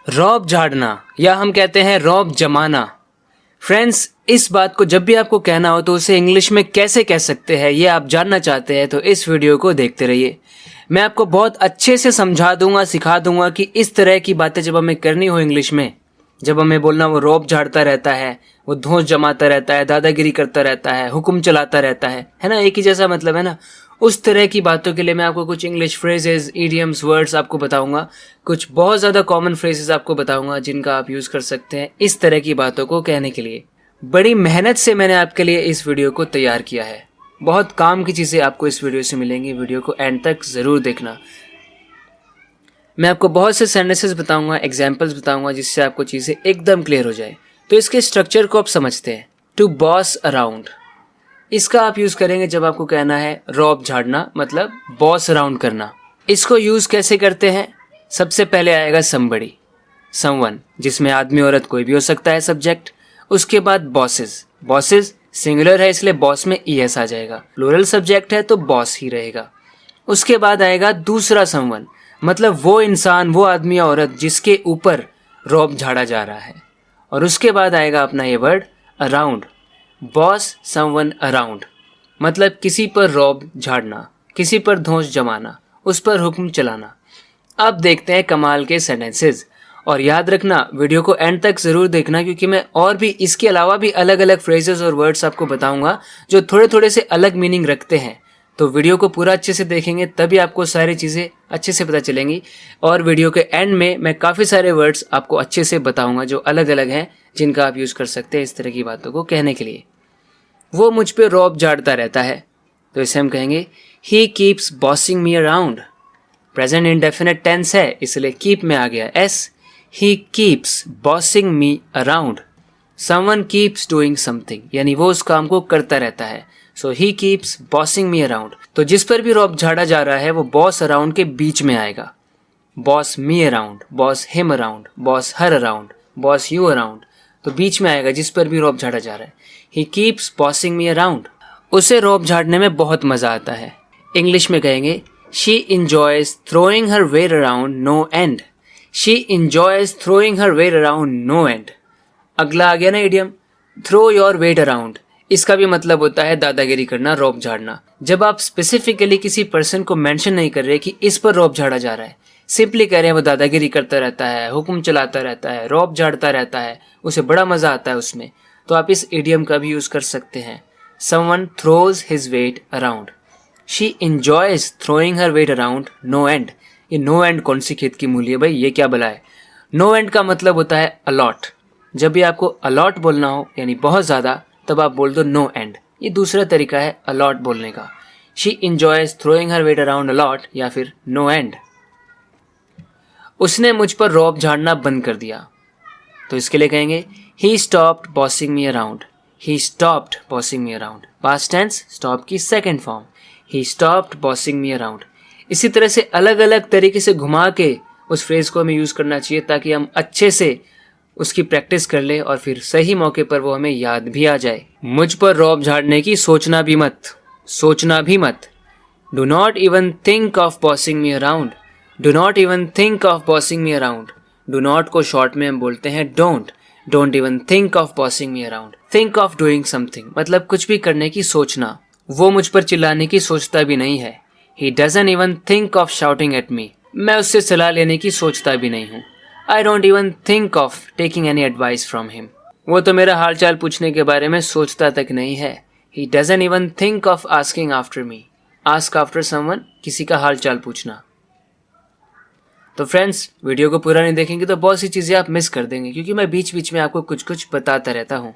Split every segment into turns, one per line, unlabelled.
रौब झाड़ना या हम कहते हैं रौब जमाना। फ्रेंड्स, इस बात को जब भी आपको कहना हो तो उसे इंग्लिश में कैसे कह सकते हैं ये आप जानना चाहते हैं तो इस वीडियो को देखते रहिए। मैं आपको बहुत अच्छे से समझा दूंगा, सिखा दूंगा कि इस तरह की बातें जब हमें करनी हो इंग्लिश में, जब हमें बोलना वो रौब झाड़ता रहता है, वो धौंस जमाता रहता है, दादागिरी करता रहता है, हुक्म चलाता रहता है ना, एक ही जैसा मतलब है ना। उस तरह की बातों के लिए मैं आपको कुछ इंग्लिश फ्रेजेस, इडियम्स, वर्ड्स आपको बताऊंगा। कुछ बहुत ज़्यादा कॉमन फ्रेजेस आपको बताऊंगा जिनका आप यूज़ कर सकते हैं इस तरह की बातों को कहने के लिए। बड़ी मेहनत से मैंने आपके लिए इस वीडियो को तैयार किया है। बहुत काम की चीज़ें आपको इस वीडियो से मिलेंगी। वीडियो को एंड तक ज़रूर देखना। मैं आपको बहुत से सेंटेंसेस बताऊंगा, एग्जाम्पल्स बताऊंगा जिससे आपको चीज़ें एकदम क्लियर हो जाए। तो इसके स्ट्रक्चर को आप समझते हैं। टू बॉस अराउंड, इसका आप यूज़ करेंगे जब आपको कहना है रौब झाड़ना, मतलब बॉस अराउंड करना। इसको यूज़ कैसे करते हैं? सबसे पहले आएगा समबडी, समवन, जिसमें आदमी औरत कोई भी हो सकता है सब्जेक्ट। उसके बाद बॉसेस, बॉसेस सिंगुलर है इसलिए बॉस में ईएस आ जाएगा। प्लूरल सब्जेक्ट है तो बॉस ही रहेगा। उसके बाद आएगा दूसरा समवन, मतलब वो इंसान, वो आदमी या औरत जिसके ऊपर रौब झाड़ा जा रहा है। और उसके बाद आएगा अपना ये word around, boss someone around, मतलब किसी पर रौब झाड़ना, किसी पर धौंस जमाना, उस पर हुक्म चलाना। अब देखते हैं कमाल के सेंटेंसेस। और याद रखना, वीडियो को एंड तक ज़रूर देखना क्योंकि मैं और भी इसके अलावा भी अलग अलग फ्रेजेस और वर्ड्स आपको बताऊंगा जो थोड़े थोड़े से अलग मीनिंग रखते हैं। तो वीडियो को पूरा अच्छे से देखेंगे तभी आपको सारी चीज़ें अच्छे से पता चलेंगी। और वीडियो के एंड में मैं काफ़ी सारे वर्ड्स आपको अच्छे से बताऊंगा जो अलग अलग हैं, जिनका आप यूज़ कर सकते हैं इस तरह की बातों को कहने के लिए। वो मुझ पे रौब झाड़ता रहता है, तो इसे हम कहेंगे he keeps bossing me around. Present indefinite tense है इसलिए कीप में आ गया S. He keeps bossing me around. Someone keeps doing something, यानी वो उस काम को करता रहता है। So he keeps bossing me around, तो जिस पर भी रौब झाड़ा जा रहा है वो बॉस अराउंड के बीच में आएगा। Boss me around, boss him around, boss her around, boss you around, तो बीच में आएगा जिस पर भी रौब झाड़ा जा रहा है। ही कीप्स बॉसिंग मी अराउंड। उसे रौब झाड़ने में बहुत मज़ा आता है। इंग्लिश में कहेंगे she enjoys throwing her weight around no end. She enjoys throwing her weight around no end. अगला आ गया ना idiom, throw your weight around. इसका भी मतलब होता है दादागिरी करना, रौब झाड़ना। जब आप स्पेसिफिकली किसी पर्सन को मेंशन नहीं कर रहे कि इस पर रौब झाड़ा जा रहा है, सिंपली कह रहे हैं वो दादागिरी करता रहता है, हुक्म चलाता रहता है, रौब झाड़ता रहता है, उसे बड़ा मज़ा आता है उसमें, तो आप इस इडियम का भी यूज़ कर सकते हैं। Someone throws his weight around. She enjoys throwing her weight around no end. No end एंड कौन सी खेत की मूली है भाई, ये क्या बला है। नो एंड का मतलब होता है अलॉट। जब भी आपको अलॉट बोलना हो यानी बहुत ज़्यादा, तब आप बोल दो नो एंड। ये दूसरा तरीका है अलॉट बोलने का। She enjoys throwing her weight around a lot या फिर नो एंड। उसने मुझ पर रौब झाड़ना बंद कर दिया, तो इसके लिए कहेंगे he stopped bossing me around. He stopped bossing me around, past tense, stop की second form. He stopped bossing me around. इसी तरह से अलग अलग तरीके से घुमा के उस फ्रेज को हमें यूज़ करना चाहिए ताकि हम अच्छे से उसकी प्रैक्टिस कर ले और फिर सही मौके पर वो हमें याद भी आ जाए। मुझ पर रौब झाड़ने की सोचना भी मत, सोचना भी मत। Do not even think of bossing me around. Do not even think of bossing me around. Do not को शॉर्ट में हम बोलते हैं don't. Don't even think of bossing me around. Think of doing something, मतलब कुछ भी करने की सोचना। वो मुझ पर चिल्लाने की सोचता भी नहीं है। He doesn't even think of shouting at me. मैं उससे सलाह लेने की सोचता भी नहीं हूँ। I don't even think of taking any advice from him. वो तो मेरा हाल चाल पूछने के बारे में सोचता तक नहीं है। He doesn't even think of asking after me. Ask after someone, किसी का हाल चाल पूछना। तो फ्रेंड्स, वीडियो को पूरा नहीं देखेंगे तो बहुत सी चीज़ें आप मिस कर देंगे क्योंकि मैं बीच बीच में आपको कुछ कुछ बताता रहता हूँ।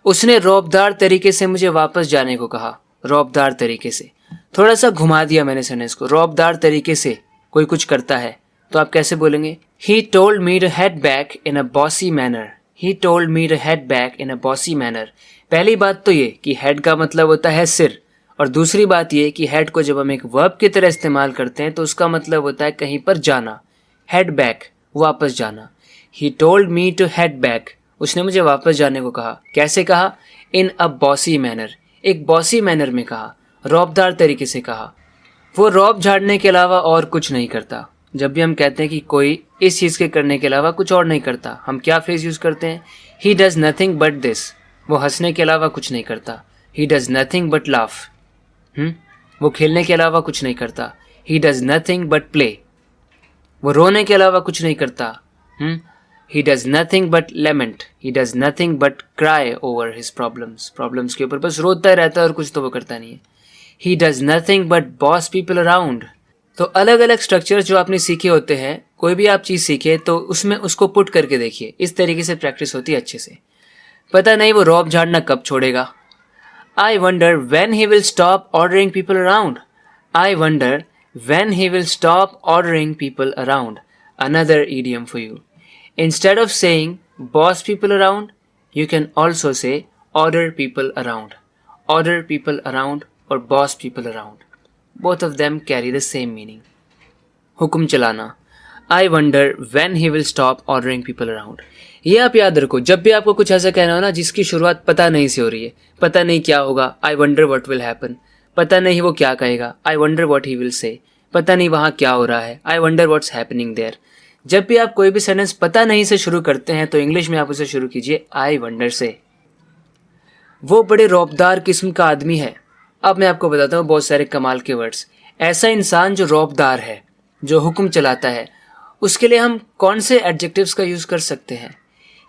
उसने रौबदार तरीके से मुझे वापस जाने को कहा। रौबदार तरीके से, थोड़ा सा घुमा दिया मैंने सेंटेंस को। रौबदार तरीके से कोई कुछ करता है तो आप कैसे बोलेंगे? He told me to head back in a bossy manner. He told me to head back in a bossy manner. पहली बात तो ये कि head का मतलब होता है सिर, और दूसरी बात ये कि head को जब हम एक verb की तरह इस्तेमाल करते हैं तो उसका मतलब होता है कहीं पर जाना। head back, वापस जाना। He told me to head back. उसने मुझे वापस जाने को कहा। कैसे कहा? In a bossy manner. एक bossy manner में कहा, रौबदार तरीके से कहा। वो रौब झाड़ने के अलावा और कुछ नहीं करता। जब भी हम कहते हैं कि कोई इस चीज़ के करने के अलावा कुछ और नहीं करता, हम क्या फ्रेज यूज़ करते हैं? He does nothing but this. वो हंसने के अलावा कुछ नहीं करता। He does nothing but laugh. वो खेलने के अलावा कुछ नहीं करता। He does nothing but play. वो रोने के अलावा कुछ नहीं करता। He does nothing but lament. He does nothing but cry over his problems के ऊपर बस रोता रहता है और कुछ तो वो करता नहीं है। ही does nothing but boss people around. तो अलग अलग स्ट्रक्चर जो आपने सीखे होते हैं, कोई भी आप चीज़ सीखे तो उसमें उसको पुट करके देखिए। इस तरीके से प्रैक्टिस होती है अच्छे से। पता नहीं वो रौब झाड़ना कब छोड़ेगा। I wonder when he will stop ordering people around. I wonder when he will stop ordering people around. Another idiom for you. Instead of saying boss people around, you can also say order people around. Order people around or boss people around. Both of them carry the same meaning. हुक्म चलाना. I wonder when he will stop ordering people around. ये आप याद रखो, जब भी आपको कुछ ऐसा कहना हो ना जिसकी शुरुआत पता नहीं से हो रही है, पता नहीं क्या होगा, I wonder what will happen, पता नहीं वो क्या कहेगा, I wonder what he will say, पता नहीं वहाँ क्या हो रहा है, I wonder what's happening there. जब भी आप कोई भी सेंटेंस पता नहीं से शुरू करते हैं तो इंग्लिश में आप उसे शुरू कीजिए I wonder से. वो बड़े रौबदार किस्म का आदमी है. अब मैं आपको बताता हूँ बहुत सारे कमाल के वर्ड्स. ऐसा इंसान जो रौबदार है, जो हुक्म चलाता है, उसके लिए हम कौन से एडजेक्टिव्स का यूज़ कर सकते हैं?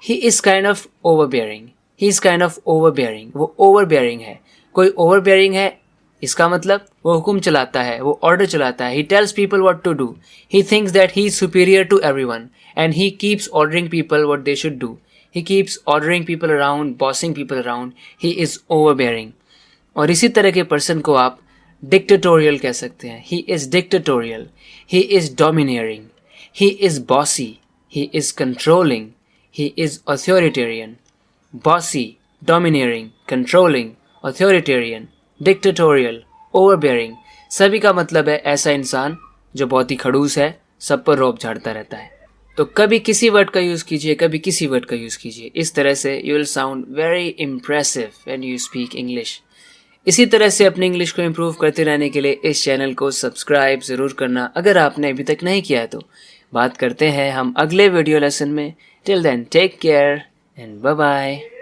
He is kind of overbearing. He is kind of overbearing. वो overbearing है. कोई overbearing है, इसका मतलब वो हुक्म चलाता है, वो ऑर्डर चलाता है. He tells people what to do. He thinks that he is superior to everyone and he keeps ordering people what they should do. He keeps ordering people around, bossing people around. He is overbearing. और इसी तरह के person को आप dictatorial कह सकते हैं. He is dictatorial. He is domineering. He is bossy. He is controlling. He is authoritarian. Bossy, domineering, controlling, authoritarian, dictatorial, overbearing. सभी का मतलब है ऐसा इंसान जो बहुत ही खड़ूस है, सब पर रौब झाड़ता रहता है. तो कभी किसी वर्ड का यूज़ कीजिए, कभी किसी वर्ड का यूज़ कीजिए. इस तरह से you will sound very impressive when you speak English. इसी तरह से अपनी इंग्लिश को इम्प्रूव करते रहने के लिए इस चैनल को सब्सक्राइब ज़रूर करना अगर आपने अभी तक नहीं किया है तो. बात करते हैं हम अगले वीडियो लेसन में. Till then, take care and bye-bye.